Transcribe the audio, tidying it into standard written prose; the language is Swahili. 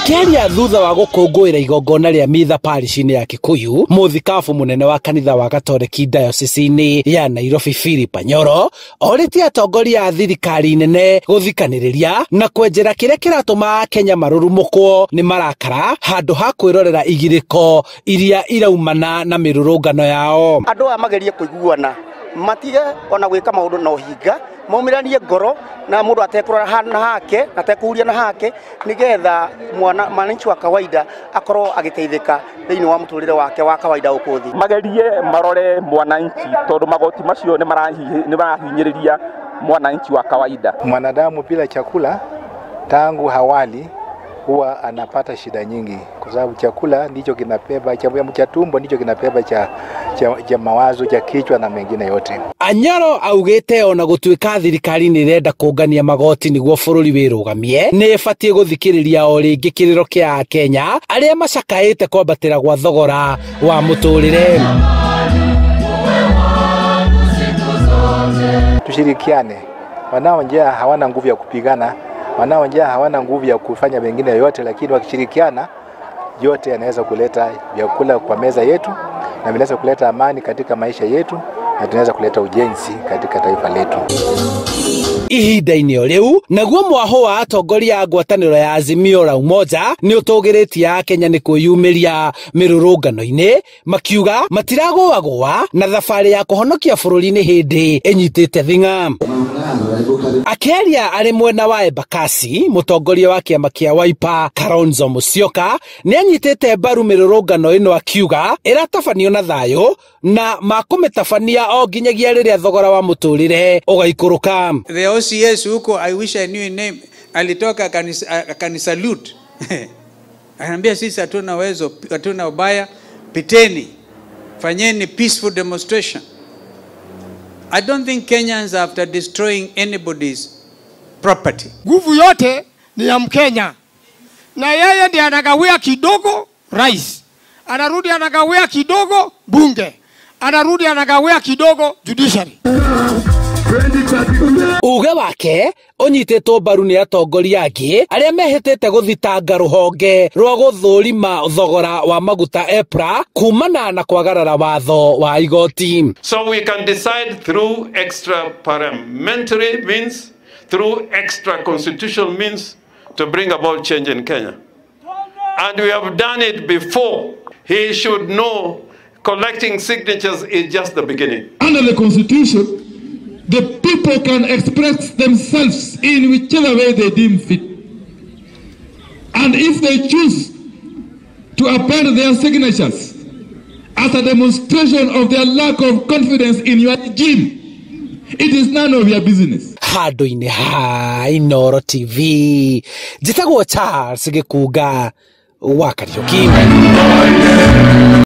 Akĩaria thutha wa gũkũngũĩra igongona rĩa mitha parish-inĩ ya Kikuyu, mũthikabu munene wa kanitha wa Gatoreki diocese-inĩ ya Nairobi Philip Anyola orĩtie atongoria a thirikari nene gũthikanĩrĩria na kwenjera kĩrĩa kĩratũma Akenya marurumũkwo nĩ marakara handũ ha kwĩrorera igirĩko iria iraumana na mĩrũrũngano yao. Andũ aya magerie kũiguana, matige ona gwĩka maũndũ na ũhinga, maumĩranie ngoro na mũndũ atekũrora na hake na atekũhuria na hake, nĩgetha mwananchi wa kawaida akorwo agĩteithĩka thĩinĩ wa mũtũrĩre wake wa kawaida ũkũthi. Magerie marore mwananchi tondũ magoti macio nĩ marahinyĩrĩria mwananchi wa kawaida. Mwanadamu bila chakula tangu hawali huwa anapata shida nyingi, kwa sababu chakula ndicho kinabeba cha tumbo, ndicho kinabeba cha mawazo, cha kichwa na mengine yote. Anyola augĩte ona gũtuĩka thirikari nĩ irenda kũngania magoti nĩguo bũrũri wĩrũgamie, nĩ ĩbatiĩ gũthikĩrĩria o rĩngĩ kĩrĩro kĩa Akenya arĩa macakaĩte kwambatĩra gwa thogora wa mũtũrĩre. Tushirikiane, wanao njaa hawana nguvu ya kupigana, wanao njaa hawana nguvu ya kufanya mengine yote, lakini wakishirikiana yote yanaweza kuleta vyakula kwa meza yetu na vinaweza kuleta amani katika maisha yetu na tunaweza kuleta ujenzi katika taifa letu. Ihinda-inĩ o rĩu naguo mwaho wa atongoria a ngwatanĩro ya Azimio la Umoja nĩ ũtũgĩrĩtie Akenya nĩ kwĩyumĩria mĩrũrũngano-inĩ, makiuga matiragũagũa na thabarĩ ya kũhonokia bũrũri nĩ hĩndĩ ĩnyitĩte thing'a. Akĩaria arĩ mwena wa Embakasi, mũtongoria wa kĩama kĩa Wiper Kalonzo Musyoka nĩ anyitĩte mbaru mĩrũrũngano ĩno akiuga ĩratabanio na thayũ na makũmĩtabania o nginyagia rĩrĩa thogora wa mũtũrĩre ũgaikũrũka. The OCS huko, I wish I knew a name, alitoka akanisalute. Anambia sisi hatuna uwezo, hatuna ubaya, piteni, fanyeni peaceful demonstration. I don't think Kenyans are after destroying anybody's property. Nguvu yote ni ya Mkenya. Na yeye ndiye anagawia kidogo rais. Anarudi anagawia kidogo bunge. Anarudi anagawia kidogo judiciary. Uge wake ũnyitĩtwo mbaru nĩ atongoria angĩ arĩa mehĩtĩte gũthitanga rũhonge rwa gũthũrima thogora wa maguta EPRA kumana na kwagarara watho wa igoti. So we can decide through extra parliamentary means, through extra constitutional means to bring about change in Kenya. And we have done it before. He should know collecting signatures is just the beginning. Under the constitution, the people can express themselves in whichever way they deem fit. And if they choose to append their signatures as a demonstration of their lack of confidence in your regime, it is none of your business. Handũ-inĩ ha Inooro TV, njĩtagwo Charles Gĩkunga wa Kariũki.